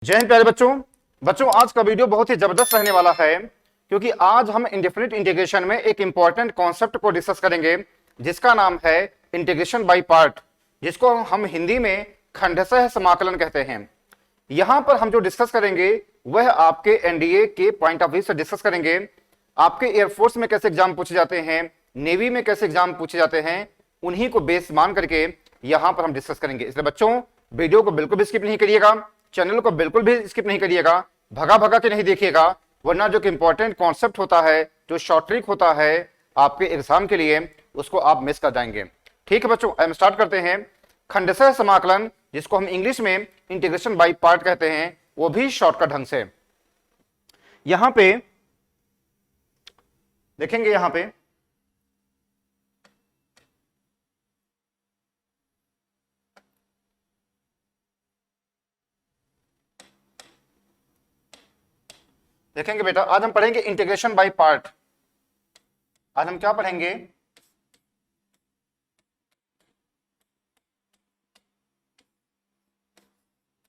जय हिंद प्यारे बच्चों। आज का वीडियो बहुत ही जबरदस्त रहने वाला है क्योंकि आज हम इंडेफिनिट इंटीग्रेशन में एक इंपॉर्टेंट कॉन्सेप्ट को डिस्कस करेंगे जिसका नाम है इंटीग्रेशन बाय पार्ट, जिसको हम हिंदी में खंडशः समाकलन कहते हैं। यहां पर हम जो डिस्कस करेंगे वह आपके एनडीए के पॉइंट ऑफ व्यू से डिस्कस करेंगे। आपके एयरफोर्स में कैसे एग्जाम पूछे जाते हैं, नेवी में कैसे एग्जाम पूछे जाते हैं, उन्हीं को बेस मान करके यहां पर हम डिस्कस करेंगे। इसलिए बच्चों वीडियो को बिल्कुल भी स्किप नहीं करिएगा, चैनल को बिल्कुल भी स्किप नहीं करिएगा, भगा भगा के नहीं देखिएगा, वरना जो कि इंपॉर्टेंट कॉन्सेप्ट होता है, जो शॉर्ट ट्रिक होता है आपके एग्जाम के लिए, उसको आप मिस कर जाएंगे। ठीक है बच्चों, हम स्टार्ट करते हैं। खंडशः समाकलन, जिसको हम इंग्लिश में इंटीग्रेशन बाय पार्ट कहते हैं, वो भी शॉर्टकट ढंग से। यहां पे देखेंगे, यहां पे देखेंगे बेटा, आज हम पढ़ेंगे इंटीग्रेशन बाय पार्ट। आज हम क्या पढ़ेंगे?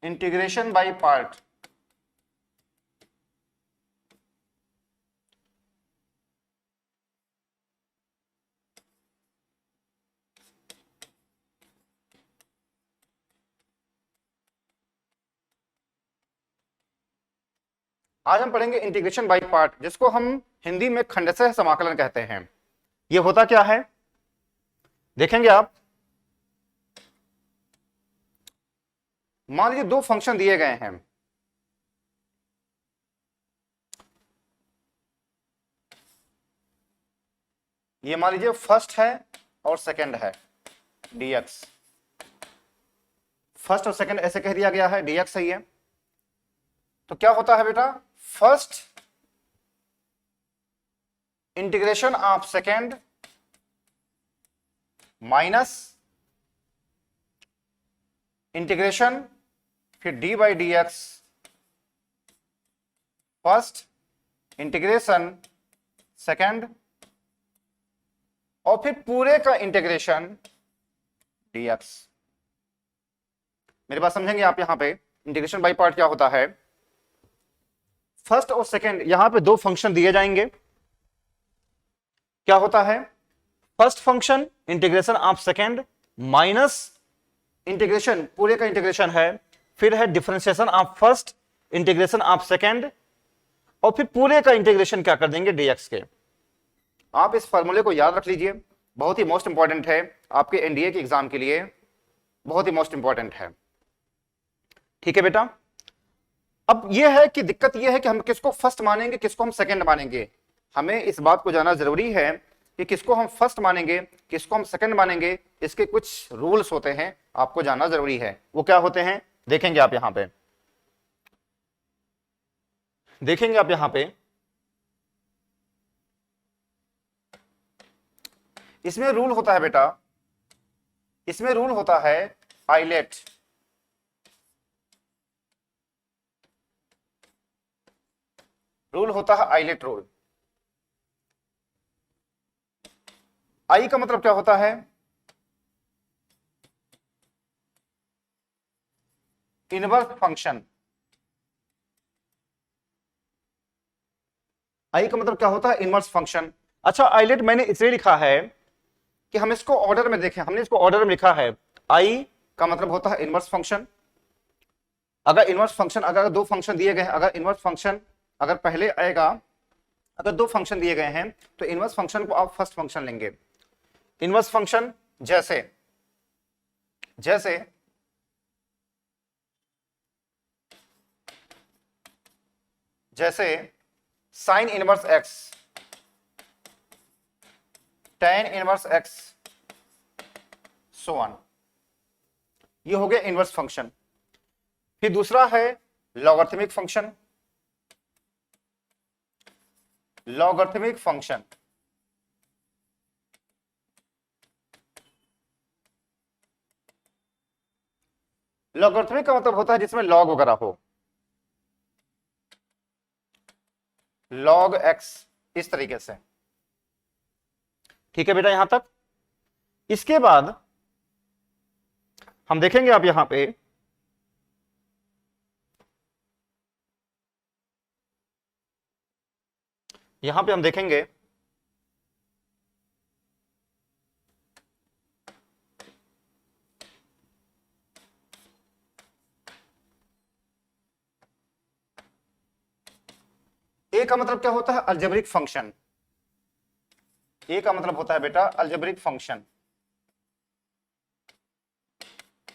Integration by part. आज हम पढ़ेंगे इंटीग्रेशन बाय पार्ट, जिसको हम हिंदी में खंडशः समाकलन कहते हैं। ये होता क्या है देखेंगे आप। मान लीजिए दो फंक्शन दिए गए हैं, ये मान लीजिए फर्स्ट है और सेकंड है, dx। फर्स्ट और सेकंड ऐसे कह दिया गया है, dx सही है। तो क्या होता है बेटा, first integration of second minus integration फिर D by D X, first integration second और फिर पूरे का इंटीग्रेशन dx। मेरी बात समझेंगे आप। यहां पे इंटीग्रेशन बाय पार्ट क्या होता है, फर्स्ट और सेकंड यहां पे दो फंक्शन दिए जाएंगे। क्या होता है, first function integration of second minus integration पूरे का इंटीग्रेशन है, फिर है differentiation of first integration of second और फिर पूरे का इंटीग्रेशन क्या कर देंगे, dx के। आप इस फॉर्मूले को याद रख लीजिए, बहुत ही मोस्ट इंपॉर्टेंट है आपके एनडीए के एग्जाम के लिए, बहुत ही मोस्ट इंपॉर्टेंट है। ठीक है बेटा। अब यह है कि दिक्कत यह है कि हम किसको फर्स्ट मानेंगे, किसको हम सेकंड मानेंगे। हमें इस बात को जानना जरूरी है कि किसको हम फर्स्ट मानेंगे, किसको हम सेकंड मानेंगे। इसके कुछ रूल्स होते हैं, आपको जानना जरूरी है। वो क्या होते हैं देखेंगे आप। यहां पे देखेंगे आप, यहां पे इसमें रूल होता है बेटा, इसमें रूल होता है आइलेट। रूल होता है आइलेट रूल। आई का मतलब क्या होता है, इनवर्स फंक्शन। आई का मतलब क्या होता है, इनवर्स फंक्शन। अच्छा, आइलेट मैंने इसलिए लिखा है कि हम इसको ऑर्डर में देखें, हमने इसको ऑर्डर में लिखा है। आई का मतलब होता है इनवर्स फंक्शन। अगर इनवर्स फंक्शन, अगर दो फंक्शन दिए गए हैं, अगर इनवर्स फंक्शन अगर पहले आएगा, अगर दो फंक्शन दिए गए हैं तो इनवर्स फंक्शन को आप फर्स्ट फंक्शन लेंगे। इनवर्स फंक्शन जैसे जैसे जैसे sign inverse x, tan inverse x, so on. ये हो गया इनवर्स फंक्शन। फिर दूसरा है logarithmic function. Logarithmic function logarithmic का मतलब होता है जिसमें लॉग वगैरह हो, लॉग एक्स, इस तरीके से। ठीक है बेटा यहां तक। इसके बाद हम देखेंगे आप यहां पे यहां पे हम देखेंगे ए का मतलब क्या होता है? Algebraic function. ए का मतलब होता है बेटा अलजेब्रिक फंक्शन।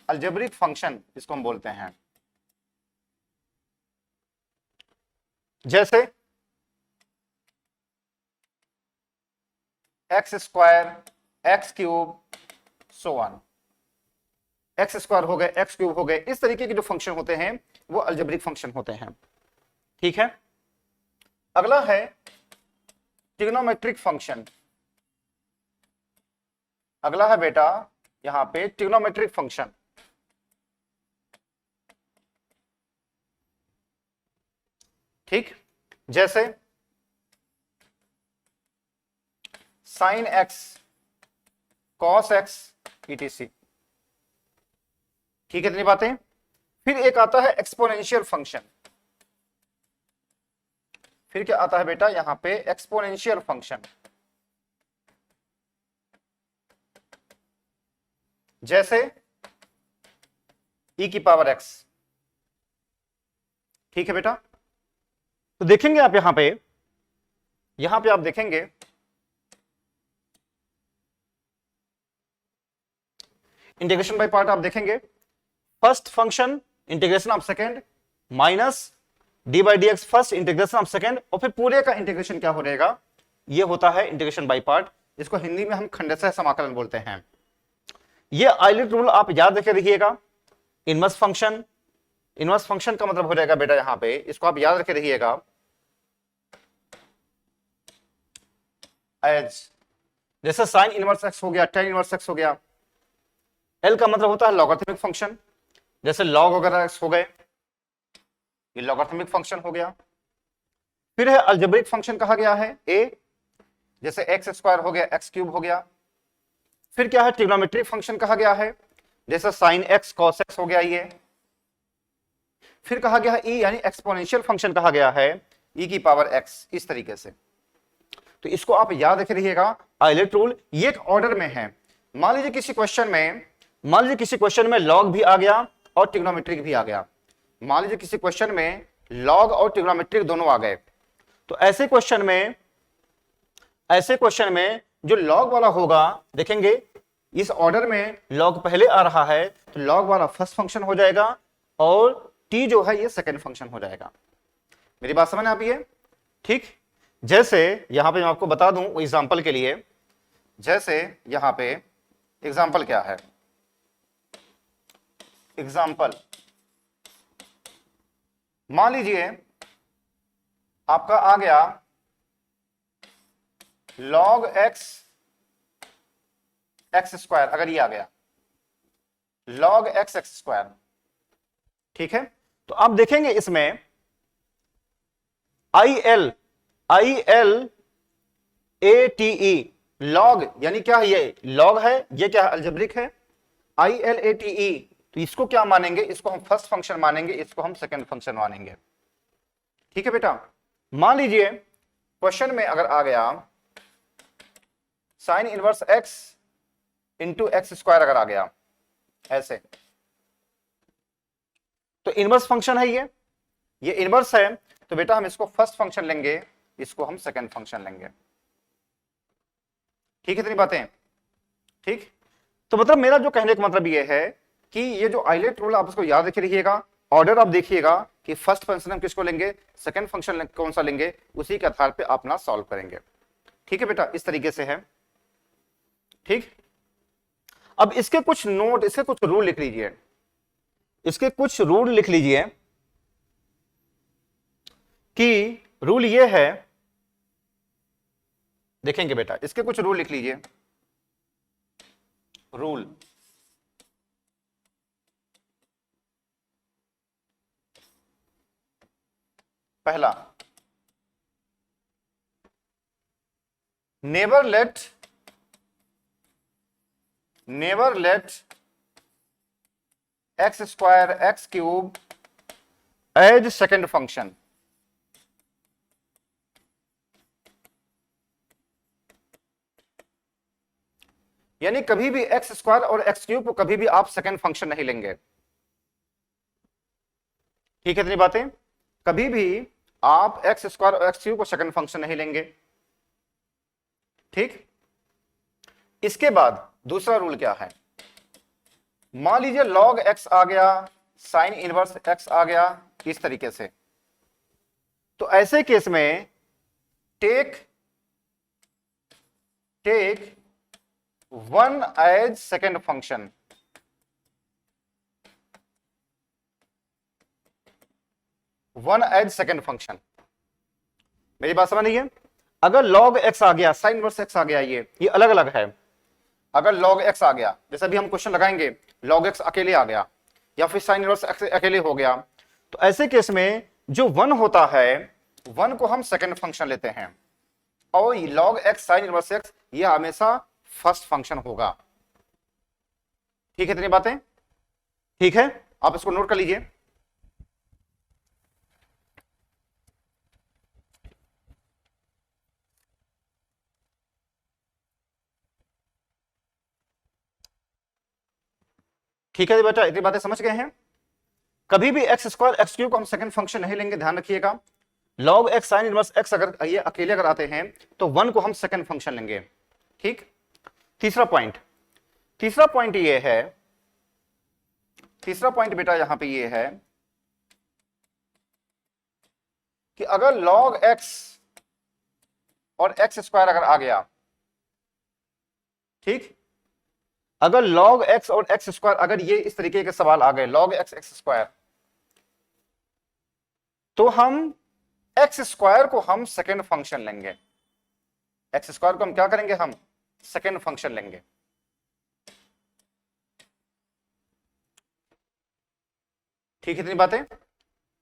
अलजेब्रिक फंक्शन इसको हम बोलते हैं। जैसे x square, x cube, so one. X square हो गए, एक्स क्यूब हो गए, इस तरीके के जो फंक्शन होते हैं वो अलजेब्रिक फंक्शन होते हैं। ठीक है, अगला है ट्रिग्नोमेट्रिक फंक्शन। अगला है बेटा यहां पे ट्रिग्नोमेट्रिक फंक्शन। ठीक, जैसे sine x, cos x, etc. ठीक है, इतनी बातें। फिर एक आता है एक्सपोनेंशियल फंक्शन। फिर क्या आता है बेटा यहां पे? Exponential function. जैसे e की पावर x। ठीक है बेटा, तो देखेंगे आप यहां पे आप देखेंगे इंटीग्रेशन बाय पार्ट। आप देखेंगे first function integration of second minus d by D X first integration of second, और फिर पूरे का इंटीग्रेशन क्या हो रहेगा? ये होता है इंटीग्रेशन बाय पार्ट, जिसको हिंदी में हम खंडशः समाकलन बोलते हैं। ये आइलेट रूल आप याद रखे रखिएगा। इनवर्स फंक्शन, इनवर्स फंक्शन का मतलब हो जाएगा बेटा यहां पे, इसको आप याद रखे रहिएगा एज, जैसे साइन इनवर्स एक्स हो गया, टेन इनवर्स एक्स हो गया। एल का मतलब होता है लॉगरिथमिक फंक्शन, जैसे लॉग वगैरह एक्स हो गए, ये लॉगरिथमिक फंक्शन हो गया। फिर है अलजेब्रिक फंक्शन कहा गया है ए, जैसे एक्स स्क्वायर हो गया, एक्स क्यूब हो गया। फिर क्या है? ट्रिग्नोमेट्रिक फंक्शन कहा गया है, जैसे साइन एक्स कॉस एक्स हो गया ये। फिर कहा गया है ई, यानी एक्सपोनेंशियल फंक्शन कहा गया है ई की पावर एक्स, इस तरीके से। तो इसको आप याद रख रखिएगा आइलेट रूल, ये एक ऑर्डर में है। मान लीजिए किसी क्वेश्चन में लॉग भी आ गया और ट्रिग्नोमेट्रिक भी आ गया। मान लीजिए किसी क्वेश्चन में लॉग और ट्रिग्नोमेट्रिक दोनों आ गए, तो ऐसे क्वेश्चन में जो लॉग वाला होगा, देखेंगे इस ऑर्डर में लॉग पहले आ रहा है, तो लॉग वाला फर्स्ट फंक्शन हो जाएगा और टी जो है ये सेकंड फंक्शन हो जाएगा। मेरी बात समझ आप ये? ठीक, जैसे यहां पे मैं आपको बता दूं एग्जांपल के लिए, जैसे यहां पे एग्जांपल क्या है? एग्जांपल मान लीजिए आपका आ गया log x एक्स स्क्वायर, अगर ये आ गया log x एक्स स्क्वायर। ठीक है, तो आप देखेंगे इसमें IL ATE log, यानी क्या है? ये log है, ये क्या है? अलजेब्रिक है। ILATE, तो इसको क्या मानेंगे? इसको हम फर्स्ट फंक्शन मानेंगे, इसको हम सेकंड फंक्शन मानेंगे। ठीक है बेटा, मान लीजिए क्वेश्चन में अगर आ गया sign inverse x into x square, अगर आ गया ऐसे, तो इनवर्स फंक्शन है ये इनवर्स है, तो बेटा हम इसको फर्स्ट फंक्शन लेंगे, इसको हम सेकंड फंक्शन लेंगे। ठीक है, इतनी बातें। ठीक, तो मतलब मेरा जो कहने का मतलब ये है कि ये जो आइलेट रूल आप उसको याद रखे रखिएगा। ऑर्डर आप देखिएगा कि फर्स्ट फंक्शन हम किसको लेंगे, सेकंड फंक्शन कौन सा लेंगे, उसी के आधार पे आप ना सॉल्व करेंगे। ठीक है बेटा, इस तरीके से है। ठीक, अब इसके कुछ नोट, इसके कुछ रूल लिख लीजिए, इसके कुछ रूल लिख लीजिए कि रूल ये है, देखेंगे बेटा इसके कुछ रूल लिख लीजिए। रूल, पहला, never let x square x cube as second function. यानी कभी भी एक्स स्क्वायर और एक्स क्यूब को कभी भी आप सेकंड फंक्शन नहीं लेंगे। ठीक है, इतनी बातें। कभी भी आप एक्स स्क्वायर और एक्स क्यूब को सेकंड फंक्शन नहीं लेंगे। ठीक, इसके बाद दूसरा रूल क्या है, मान लीजिए log x आ गया, साइन इनवर्स x आ गया इस तरीके से, तो ऐसे केस में take one as second function. One as second function, मेरी बात समझ नहीं है। अगर log x आ गया, साइन इनवर्स x आ गया, ये अलग अलग है। अगर log x आ गया, जैसे अभी हम क्वेश्चन लगाएंगे, log x अकेले आ गया या फिर साइन इनवर्स x अकेले हो गया, तो ऐसे केस में जो वन होता है, वन को हम सेकंड फंक्शन लेते हैं, और log x sine inverse x ये हमेशा फर्स्ट फंक्शन होगा। ठीक है, इतनी बातें। ठीक है, आप इसको नोट कर लीजिए। ठीक है बेटा, इतनी बातें समझ गए हैं। कभी भी एक्स स्क्वायर एक्स क्यूब को हम सेकंड फंक्शन नहीं लेंगे, ध्यान रखिएगा। log x sine inverse x अगर ये अकेले अगर आते हैं तो वन को हम सेकंड फंक्शन लेंगे। ठीक, तीसरा पॉइंट ये है, तीसरा पॉइंट बेटा यहां पे ये है कि अगर log x और एक्स स्क्वायर अगर आ गया, ठीक, अगर log x और एक्स स्क्वायर अगर ये इस तरीके के सवाल आ गए, log x एक्स स्क्वायर, तो हम एक्स स्क्वायर को हम सेकेंड फंक्शन लेंगे। एक्स स्क्वायर को हम क्या करेंगे, हम सेकेंड फंक्शन लेंगे। ठीक है, इतनी बातें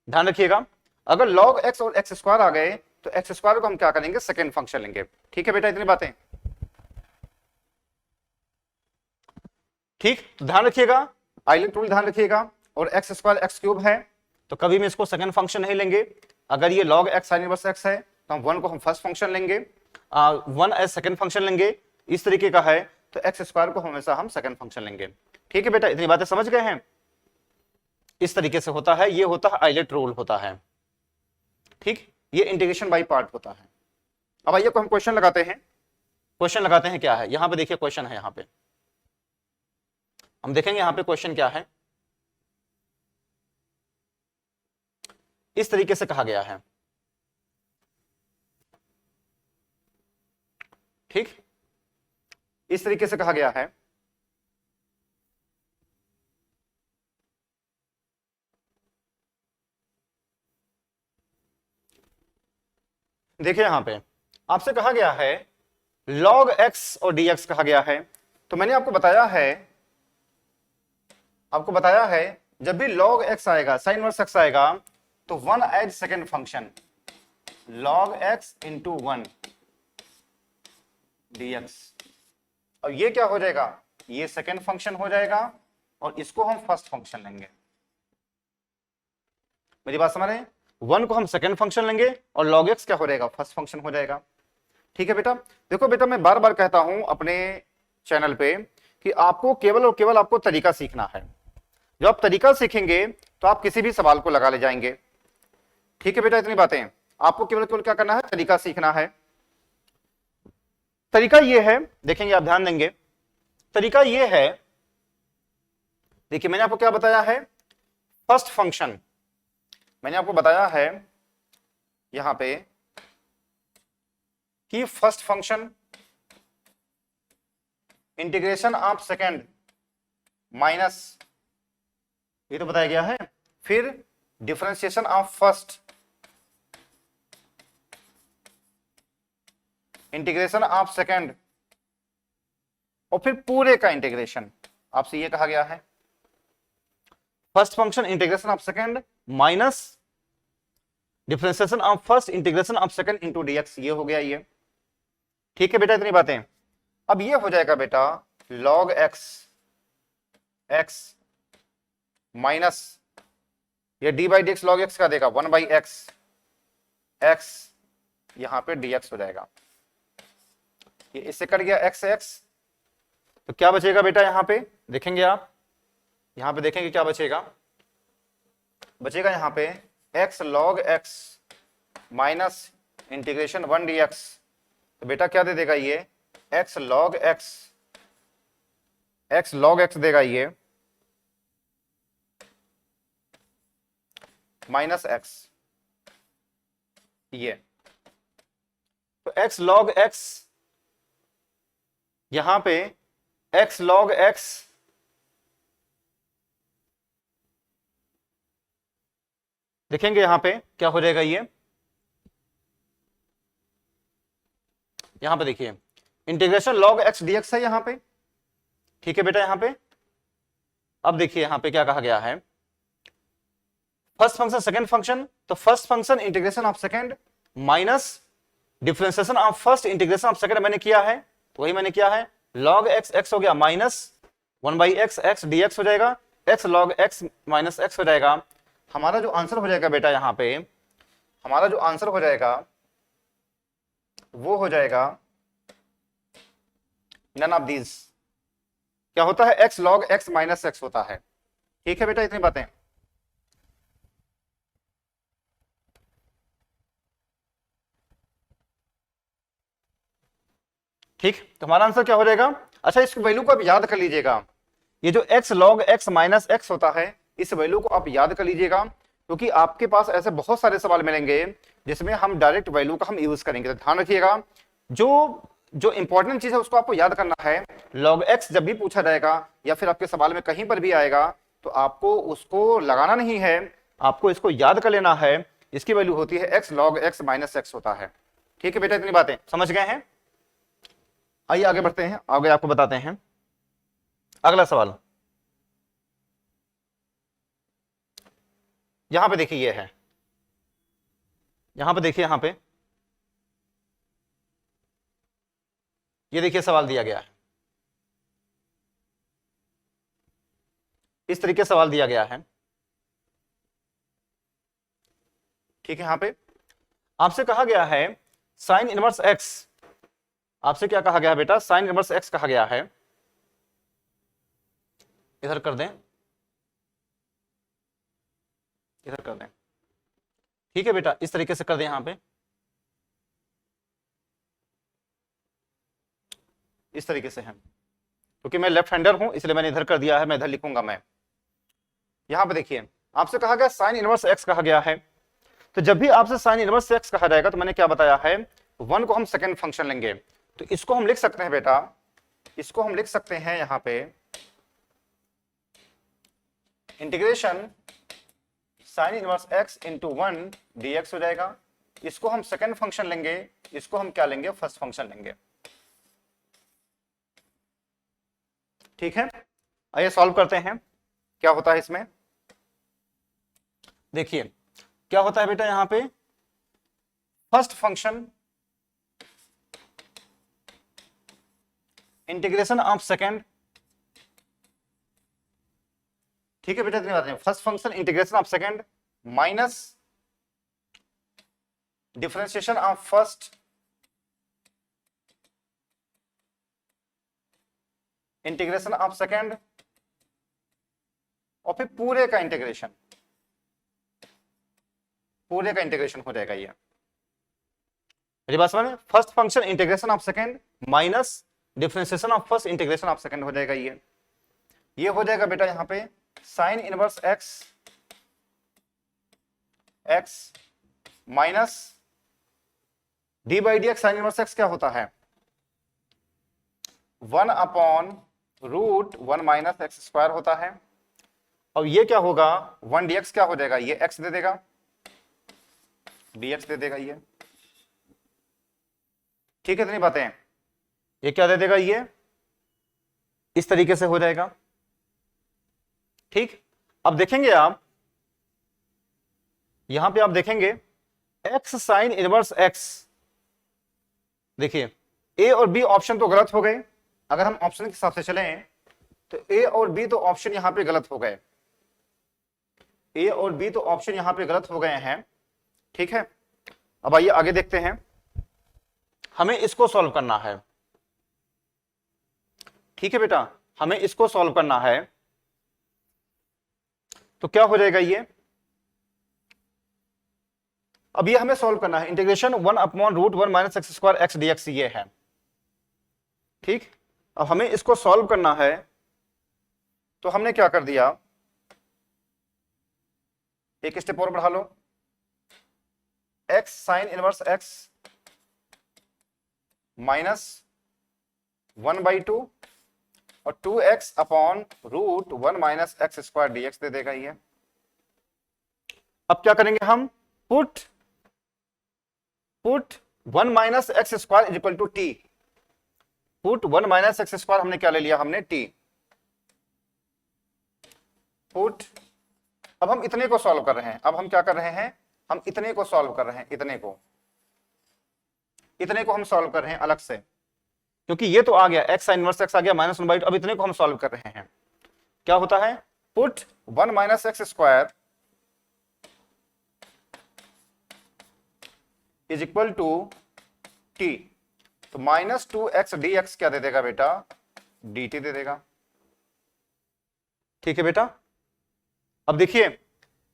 ध्यान रखिएगा। अगर log x और एक्स स्क्वायर आ गए तो एक्स स्क्वायर को हम क्या करेंगे, सेकेंड फंक्शन लेंगे। ठीक है बेटा, इतनी बातें। ठीक, तो ध्यान रखिएगा, आइलेट रूल ध्यान रखिएगा। और एक्स स्क्वायर एक्स क्यूब है तो कभी भी इसको सेकंड फंक्शन नहीं लेंगे। अगर ये log x sine inverse x है तो हम वन को हम फर्स्ट फंक्शन लेंगे, वन एज सेकंड फंक्शन लेंगे। इस तरीके का है तो एक्स स्क्वायर को हमेशा हम सेकंड फंक्शन लेंगे। ठीक है बेटा, इतनी बातें समझ गए हैं। इस तरीके से होता है, ये होता है आइलेट रूल होता है। ठीक, ये इंटीग्रेशन बाय पार्ट होता है। अब आइए हम क्वेश्चन लगाते हैं। क्वेश्चन लगाते हैं, क्या है यहां पे, देखिए क्वेश्चन है, यहां पे हम देखेंगे, यहां पे क्वेश्चन क्या है। इस तरीके से कहा गया है। ठीक, इस तरीके से कहा गया है, देखिए यहां पे आपसे कहा गया है log x और dx कहा गया है। तो मैंने आपको बताया है जब भी log x आएगा, साइन इनवर्स x आएगा, तो one as second function, log x into one dx। और ये क्या हो जाएगा, ये सेकेंड फंक्शन हो जाएगा और इसको हम फर्स्ट फंक्शन लेंगे। मेरी बात समझ रहे हैं, वन को हम सेकेंड फंक्शन लेंगे और log x क्या हो जाएगा, फर्स्ट फंक्शन हो जाएगा। ठीक है बेटा, देखो बेटा मैं बार बार कहता हूं अपने चैनल पे कि आपको केवल और केवल आपको तरीका सीखना है। जब आप तरीका सीखेंगे तो आप किसी भी सवाल को लगा ले जाएंगे। ठीक है बेटा, इतनी बातें। आपको केवल केवल क्या करना है, तरीका सीखना है। तरीका ये है, देखेंगे आप ध्यान देंगे, तरीका ये है, देखिए मैंने आपको क्या बताया है, फर्स्ट फंक्शन मैंने आपको बताया है यहां पे कि first function integration of second minus, ये तो बताया गया है, फिर differentiation of first integration of second, और फिर पूरे का इंटीग्रेशन। आपसे ये कहा गया है first function integration of second minus differentiation of first integration of second into dx, ये हो गया ये। ठीक है बेटा, इतनी बातें। अब ये हो जाएगा बेटा log x माइनस ये D by D x, log x का देगा वन बाई एक्स, एक्स यहां पे dx हो जाएगा। ये इससे कट गया x, तो क्या बचेगा बेटा, यहां पे देखेंगे आप, यहां पे देखेंगे क्या बचेगा, बचेगा यहां पे x log x minus integration 1 dx। तो बेटा क्या दे देगा ये, x log x देगा ये माइनस x, ये तो x log x, यहां पे x log x देखेंगे यहां पे क्या हो जाएगा ये, यहां पे देखिए इंटीग्रेशन log x dx है यहां पे, ठीक है बेटा यहां पे। अब देखिए यहां पे क्या कहा गया है, फर्स्ट फंक्शन सेकंड फंक्शन, तो first function integration of second minus differentiation of first integration of second मैंने किया है, वही मैंने किया है, log x x हो गया माइनस 1/x x dx हो जाएगा, x log x minus x हो जाएगा। हमारा जो आंसर हो जाएगा बेटा यहां पे, हमारा जो आंसर हो जाएगा वो हो जाएगा नन ऑफ दीज। क्या होता है, x log x minus x होता है। ठीक है बेटा, इतनी बातें। ठीक, तो हमारा आंसर क्या हो जाएगा। अच्छा, इस वैल्यू को आप याद कर लीजिएगा, ये जो x log x minus x होता है, इस वैल्यू को आप याद कर लीजिएगा, क्योंकि आपके पास ऐसे बहुत सारे सवाल मिलेंगे जिसमें हम डायरेक्ट वैल्यू का हम यूज करेंगे। तो ध्यान रखिएगा, जो इंपॉर्टेंट चीज है उसको आपको याद करना है। log x जब भी पूछा जाएगा या फिर आपके सवाल में कहीं पर भी आएगा तो आपको उसको लगाना नहीं है, आपको इसको याद कर लेना है। इसकी वैल्यू होती है x log x minus x होता है। ठीक है बेटा, इतनी बातें समझ गए हैं। आइए आगे बढ़ते हैं, आगे आपको बताते हैं अगला सवाल। यहां पे देखिए, ये है, यहां पे देखिए, यहां पे ये देखिए सवाल दिया गया है, इस तरीके से सवाल दिया गया है। ठीक है, यहां पे आपसे कहा गया है साइन इनवर्स एक्स, आपसे क्या कहा गया है बेटा, साइन इनवर्स एक्स कहा गया है। इधर कर दें, इधर कर दें। ठीक है बेटा, इस तरीके से कर दें, यहां पे इस तरीके से है, क्योंकि मैं लेफ्ट हैंडर हूं इसलिए मैंने इधर कर दिया है, मैं इधर लिखूंगा मैं। यहां पे देखिए आपसे कहा गया साइन इनवर्स एक्स कहा गया है। तो जब भी आपसे साइन इनवर्स एक्स कहा जाएगा तो मैंने क्या बताया है, 1 को हम सेकंड फंक्शन लेंगे। तो इसको हम लिख सकते हैं बेटा, इसको हम लिख सकते हैं यहां पे integration sign inverse x into 1 dx हो जाएगा। इसको हम सेकंड फंक्शन लेंगे, इसको हम क्या लेंगे, फर्स्ट फंक्शन लेंगे। ठीक है, आइए सॉल्व करते हैं क्या होता है इसमें। देखिए क्या होता है बेटा, यहां पे first function integration of second. ठीक है बेटा, इतनी बात है, first function integration of second minus differentiation of first integration of second, और फिर पूरे का इंटीग्रेशन, पूरे का इंटीग्रेशन हो जाएगा ये। मेरी बात समझ में, first function integration of second minus differentiation of first integration of second हो जाएगा ये हो जाएगा बेटा यहां पे sine inverse x minus d by D x. Sine inverse x क्या होता है, 1 upon root 1 minus x square होता है। और ये क्या होगा, 1 dx क्या हो जाएगा, ये x दे देगा, dx दे देगा ये। ठीक है, इतनी बातें, ये क्या दे देगा, ये इस तरीके से हो जाएगा। ठीक, अब देखेंगे आप, यहां पे आप देखेंगे x साइन इनवर्स x, देखिए a और b ऑप्शन तो गलत हो गए। अगर हम ऑप्शन के हिसाब से चलें तो a और b तो ऑप्शन यहां पे गलत हो गए, a और b तो ऑप्शन यहां पे गलत हो गए हैं। ठीक है, अब आइए आगे देखते हैं, हमें इसको सॉल्व करना है। ठीक है बेटा, हमें इसको सॉल्व करना है। तो क्या हो जाएगा ये, अब ये हमें सॉल्व करना है, integration 1/√1 minus x square x dx ये है। ठीक, अब हमें इसको सॉल्व करना है, तो हमने क्या कर दिया, एक स्टेप और बढ़ा लो, x sine inverse x minus 1/2 और 2x/√1 minus x square dx दे देगा ये। अब क्या करेंगे हम, put 1 minus x square is equal to t, put 1 minus x square हमने क्या ले लिया, हमने t, पुट, अब हम इतने को सॉल्व कर रहे हैं, अब हम क्या कर रहे हैं, हम इतने को सॉल्व कर रहे हैं, इतने को हम सॉल्व कर रहे हैं अलग से, क्योंकि ये तो आ गया x साइन इनवर्स x आ गया माइनस 1/2, अब इतने को हम सॉल्व कर रहे हैं। क्या होता है, put 1 minus x square is equal to t, तो माइनस 2x dx क्या दे देगा बेटा, dt दे देगा। ठीक है बेटा, अब देखिए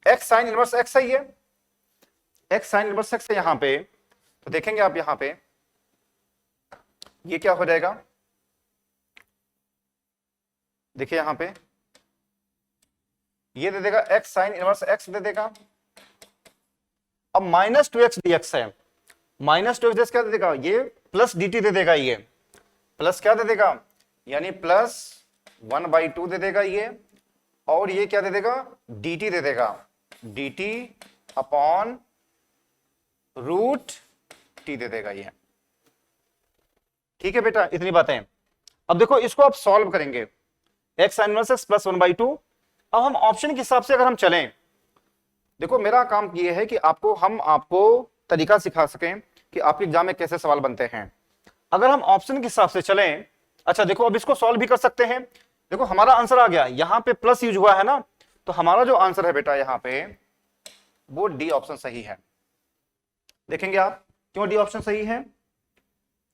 x साइन इनवर्स x है, ये x साइन इनवर्स x है यहां पे, तो देखेंगे आप यहां पे ये क्या हो जाएगा, देखिए यहां पे ये दे देगा x साइन इनवर्स x दे देगा। अब माइनस 2x dx है, माइनस 2x dx क्या दे देगा, ये प्लस dt दे देगा, ये प्लस क्या दे देगा, यानी प्लस 1/2 दे देगा ये, और ये क्या दे देगा, dt दे देगा, dt/√t दे देगा ये। ठीक है बेटा, इतनी बातें। अब देखो इसको आप सॉल्व करेंगे, x sine inverse x plus 1/2। अब हम ऑप्शन के हिसाब से अगर हम चलें, देखो मेरा काम ये है कि हम आपको तरीका सिखा सकें कि आपके एग्जाम में कैसे सवाल बनते हैं। अगर हम ऑप्शन के हिसाब से चलें, अच्छा देखो अब इसको सॉल्व भी कर सकते हैं। देखो हमारा आंसर आ गया, यहां पे प्लस यूज हुआ है ना, तो हमारा जो आंसर है बेटा यहां पे वो डी ऑप्शन सही है। देखेंगे आप क्यों डी ऑप्शन सही है,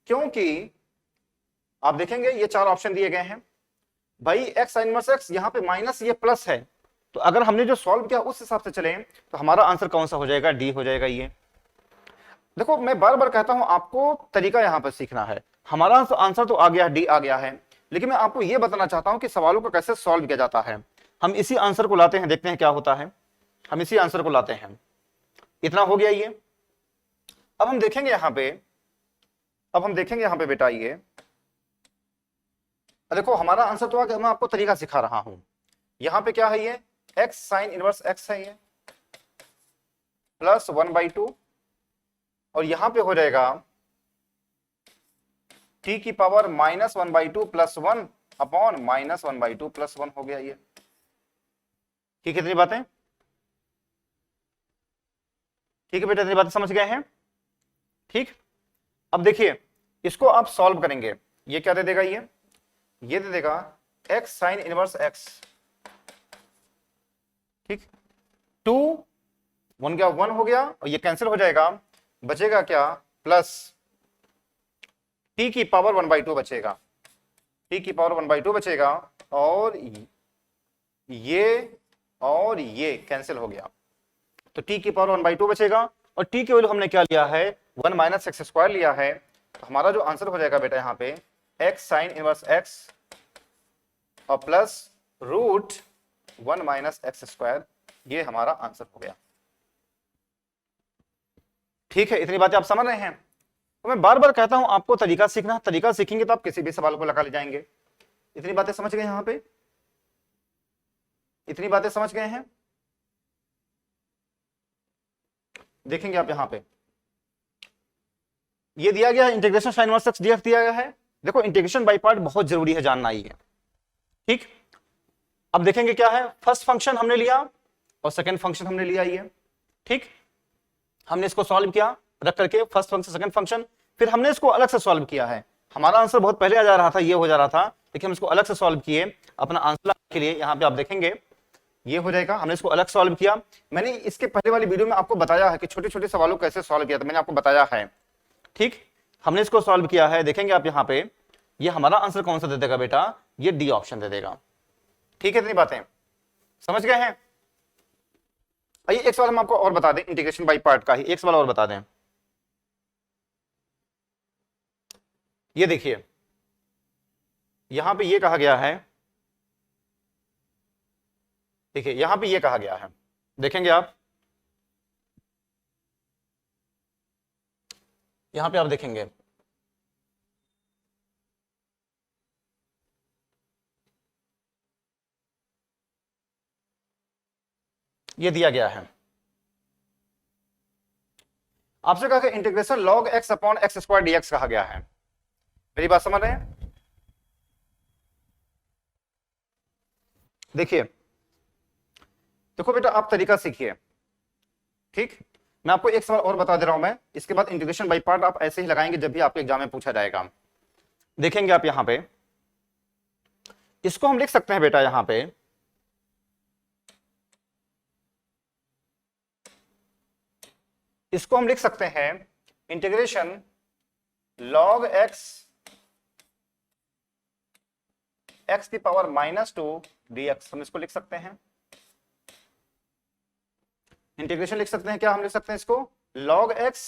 क्योंकि आप देखेंगे ये 4 ऑप्शन दिए गए हैं भाई, x साइन इनवर्स x यहां पे माइनस ये प्लस है, तो अगर हमने जो सॉल्व किया उस हिसाब से चले तो हमारा आंसर कौन सा हो जाएगा, डी हो जाएगा ये। देखो मैं बार बार कहता हूं आपको तरीका यहां पर सीखना है। हमारा आंसर तो आ गया, डी आ गया है, लेकिन मैं आपको यह बताना चाहता हूं कि सवालों को कैसे सॉल्व किया जाता है। हम इसी आंसर को लाते हैं, देखते हैं क्या होता है। हम इसी आंसर को लाते हैं, इतना हो गया ये। अब हम देखेंगे यहां पे बेटा ये देखो हमारा आंसर तो आ गया, मैं आपको तरीका सिखा रहा हूं। यहां पे क्या है, ये x साइन इनवर्स x है ये प्लस 1/2, और यहां पे हो जाएगा t की power minus 1/2 plus 1 upon minus 1/2 plus 1 हो गया ये। ठीक है, इतनी बातें, ठीक है बेटा, इतनी बातें समझ गए हैं। ठीक, अब देखिए इसको आप सॉल्व करेंगे, ये क्या दे देगा, ये दे देगा x साइन इनवर्स x। ठीक, 2 1 क्या 1 हो गया, और ये कैंसिल हो जाएगा, बचेगा क्या, प्लस t की पावर 1/2 बचेगा, t की पावर 1/2 बचेगा, और ये कैंसिल हो गया, तो t की पावर 1/2 बचेगा, और t की वैल्यू हमने क्या लिया है, 1 माइनस एक्स स्क्वायर लिया है। तो हमारा जो आंसर हो जाएगा बेटा यहाँ पे x साइन इनवर्स x और प्लस √1 माइनस एक्स स्क्वायर, ये हमारा आंसर हो गया। ठीक है, इतनी बातें आप समझ रहे हैं। तो मैं बार बार कहता हूं आपको तरीका सीखना, तरीका सीखेंगे तो आप किसी भी सवाल को लगा ले जाएंगे। इतनी बातें समझ गए यहां पे, इतनी बातें समझ गए हैं। देखेंगे आप यहां पे ये दिया गया है integration sign inverse x dx दिया गया है। देखो इंटीग्रेशन बाय पार्ट बहुत जरूरी है जानना ही है। ठीक, अब देखेंगे क्या है, फर्स्ट फंक्शन हमने लिया और सेकंड फंक्शन हमने लिया ये। ठीक, हमने इसको सॉल्व किया रख करके, फर्स्ट फंक्शन सेकंड फंक्शन, फिर हमने इसको अलग से सॉल्व किया है। हमारा आंसर बहुत पहले आ जा रहा था, ये हो जा रहा था, लेकिन हम इसको अलग से सॉल्व किए अपना आंसर के लिए। यहाँ पे आप देखेंगे ये हो जाएगा, हमने इसको अलग सॉल्व किया। मैंने इसके पहले वाली वीडियो में आपको बताया है कि छोटे छोटे सवालों को कैसे सॉल्व किया था, मैंने आपको बताया है। ठीक, हमने इसको सॉल्व किया है, देखेंगे आप यहाँ पे ये हमारा आंसर कौन सा दे देगा बेटा, ये डी ऑप्शन दे देगा। ठीक है, इतनी बातें समझ गए हैं। आइए एक सवाल हम आपको और बता दें, इंटीग्रेशन बाय पार्ट का ही एक सवाल और बता दें। ये देखिए यहां पे ये कहा गया है, देखिए यहां पे ये कहा गया है, देखेंगे आप यहां पे, आप देखेंगे ये दिया गया है, आपसे कहा कि integration log x upon x square dx कहा गया है। मेरी बात समझ रहे हैं? देखिए देखो बेटा, आप तरीका सीखिए। ठीक, मैं आपको एक सवाल और बता दे रहा हूं मैं, इसके बाद इंटीग्रेशन बाय पार्ट आप ऐसे ही लगाएंगे जब भी आपके एग्जाम में पूछा जाएगा। देखेंगे आप यहां पे, इसको हम लिख सकते हैं बेटा, यहां पे इसको हम लिख सकते हैं इंटीग्रेशन log x x की पावर -2 dx, हम इसको लिख सकते हैं। इंटीग्रेशन लिख सकते हैं, क्या हम लिख सकते हैं इसको, log x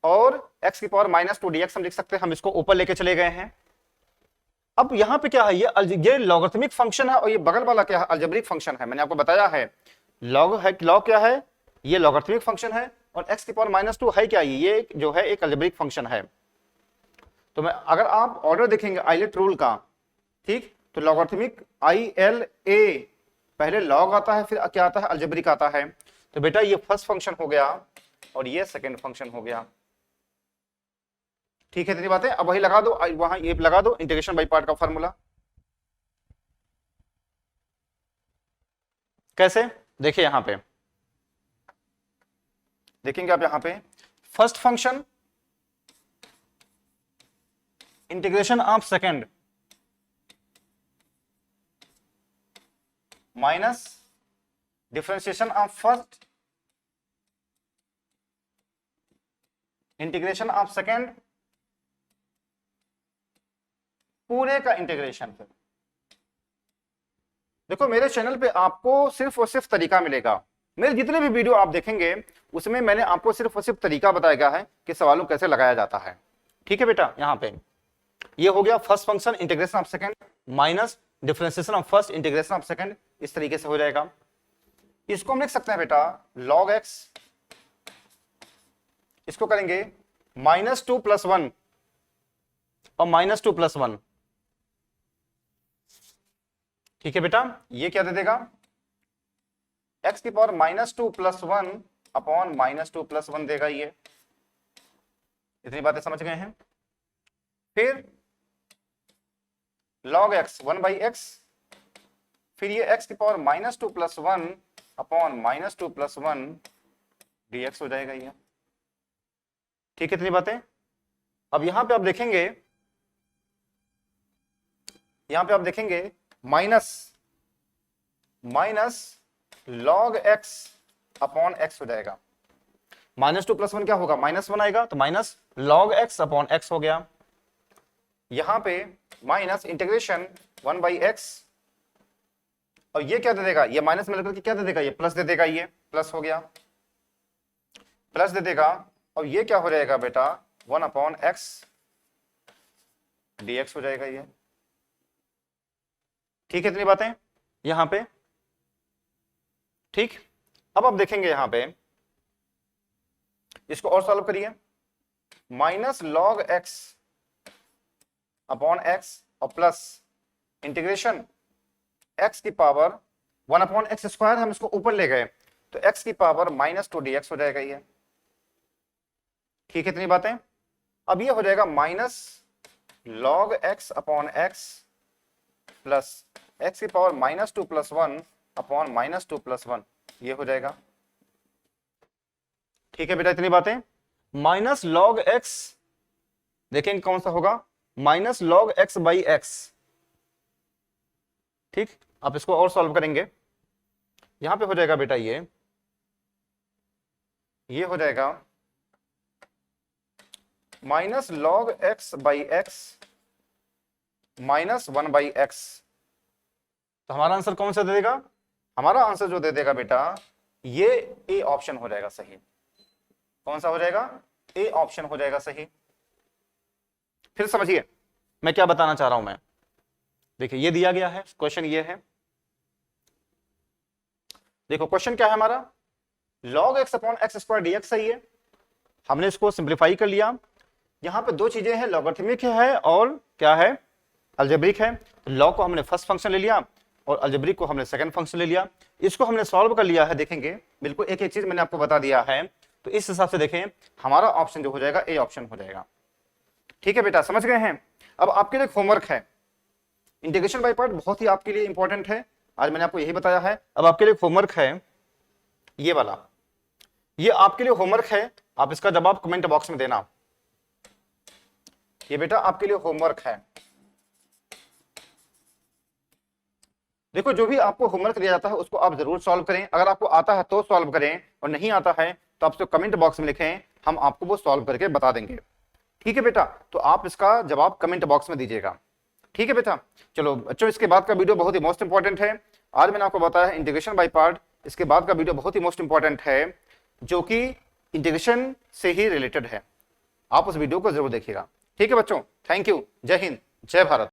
और x की पावर -2 dx हम लिख सकते हैं। हम इसको ऊपर लेके चले गए हैं। अब यहां पे क्या है, ये लॉगरिथमिक फंक्शन है और ये बगल वाला क्या है, अलजेब्रिक फंक्शन है। मैंने आपको बताया है लॉग है, लॉग क्या है, ये लॉगरिथमिक फंक्शन है, और x की पावर -2 है क्या, ये जो है एक अलजेब्रिक फंक्शन है। तो मैं अगर आप ऑर्डर देखेंगे आइलेट रूल का, ठीक, तो लॉगरिथमिक ILA पहले लॉग आता है, फिर क्या आता है, अलजेब्रिक आता है। तो बेटा ये फर्स्ट फंक्शन हो गया और ये सेकंड फंक्शन हो गया। ठीक है, इतनी बातें। अब वही लगा दो, वहां ये लगा दो इंटीग्रेशन बाय पार्ट का फार्मूला। कैसे, देखिए यहां पे देखेंगे आप, यहां पे first function integration of second minus differentiation of first integration of second पूरे का इंटीग्रेशन। पे देखो मेरे चैनल पे आपको सिर्फ और सिर्फ तरीका मिलेगा। मेरे जितने भी वीडियो आप देखेंगे उसमें मैंने आपको सिर्फ और सिर्फ तरीका बताया गया है कि सवालों कैसे लगाया जाता है। ठीक है बेटा, यहां पे ये हो गया first function integration of second minus differentiation of first integration of second, इस तरीके से हो जाएगा। इसको हम लिख सकते हैं बेटा log x, इसको करेंगे -2 + 1 और -2 + 1। ठीक है बेटा, ये क्या दे देगा, x की पावर -2 + 1 अपॉन -2 + 1 देगा ये। इतनी बातें समझ गए हैं। फिर log x 1/x, फिर ये x की पावर -2 + 1 अपॉन -2 + 1 dx हो जाएगा ये। ठीक है, इतनी बातें। अब यहां पे आप देखेंगे, यहां पे आप देखेंगे minus log x upon x हो जाएगा। -2 + 1 क्या होगा, -1 आएगा, तो minus log x upon x हो गया। यहां पे माइनस इंटीग्रेशन 1/x, और ये क्या दे देगा, ये माइनस में लेकर के क्या दे देगा, ये प्लस दे देगा, ये प्लस हो गया, प्लस दे देगा। और ये क्या हो जाएगा बेटा, 1/x dx हो जाएगा ये। ठीक है, इतनी बातें यहां पे। ठीक, अब आप देखेंगे यहां पे, इसको और सॉल्व करिए, -log x अपॉन x और प्लस इंटीग्रेशन x की पावर 1/x², हम इसको ऊपर ले गए तो x की पावर -2 dx हो जाएगा ये। ठीक है, इतनी बातें। अब ये हो जाएगा -log x upon x plus x की पावर -2 + 1 अपॉन -2 + 1, ये हो जाएगा। ठीक है बेटा, इतनी बातें। -log x देखेंगे कौन सा होगा, -log x/x। ठीक, आप इसको और सॉल्व करेंगे, यहां पे हो जाएगा बेटा ये हो जाएगा -log x/x -1/x। तो हमारा आंसर कौन सा दे देगा? हमारा आंसर जो दे देगा बेटा, ये ए ऑप्शन हो जाएगा सही। कौन सा हो जाएगा? ए ऑप्शन हो जाएगा सही। फिर समझिए मैं क्या बताना चाह रहा हूं। मैं देखिए ये दिया गया है क्वेश्चन, ये है, देखो क्वेश्चन क्या है हमारा, log x upon x square dx सही है। हमने इसको सिंप्लीफाई कर लिया। यहां पे दो चीजें हैं, लॉगरिथमिक है और क्या है, अलजेब्रिक है। तो log को हमने फर्स्ट फंक्शन ले लिया और अलजेब्रिक को हमने सेकंड फंक्शन ले लिया। इसको हमने सॉल्व कर लिया है, देखेंगे बिल्कुल एक एक चीज मैंने आपको बता दिया है। तो इस हिसाब से देखें हमारा ऑप्शन जो हो जाएगा ए ऑप्शन हो जाएगा। ठीक है बेटा, समझ गए हैं? अब आपके लिए होमवर्क है, इंटीग्रेशन बाय पार्ट बहुत ही आपके लिए इंपॉर्टेंट है, आज मैंने आपको यही बताया है। अब आपके लिए होमवर्क है ये वाला, ये आपके लिए होमवर्क है, आप इसका जवाब कमेंट बॉक्स में देना। ये बेटा आपके लिए होमवर्क है। देखो जो भी आपको होमवर्क दिया जाता है उसको आप जरूर सॉल्व करें। अगर आपको आता है तो सॉल्व करें और नहीं आता है तो आप कमेंट बॉक्स में लिखें, हम आपको वो सॉल्व करके बता देंगे। ठीक है बेटा, तो आप इसका जवाब कमेंट बॉक्स में दीजिएगा। ठीक है बेटा, चलो बच्चों इसके बाद का वीडियो बहुत ही मोस्ट इंपॉर्टेंट है। आज मैंने आपको बताया है इंटीग्रेशन बाय पार्ट, इसके बाद का वीडियो बहुत ही मोस्ट इंपॉर्टेंट है जो कि इंटीग्रेशन से ही रिलेटेड है। आप उस वीडियो को जरूर देखिएगा। ठीक है बच्चों, थैंक यू, जय हिंद, जय भारत।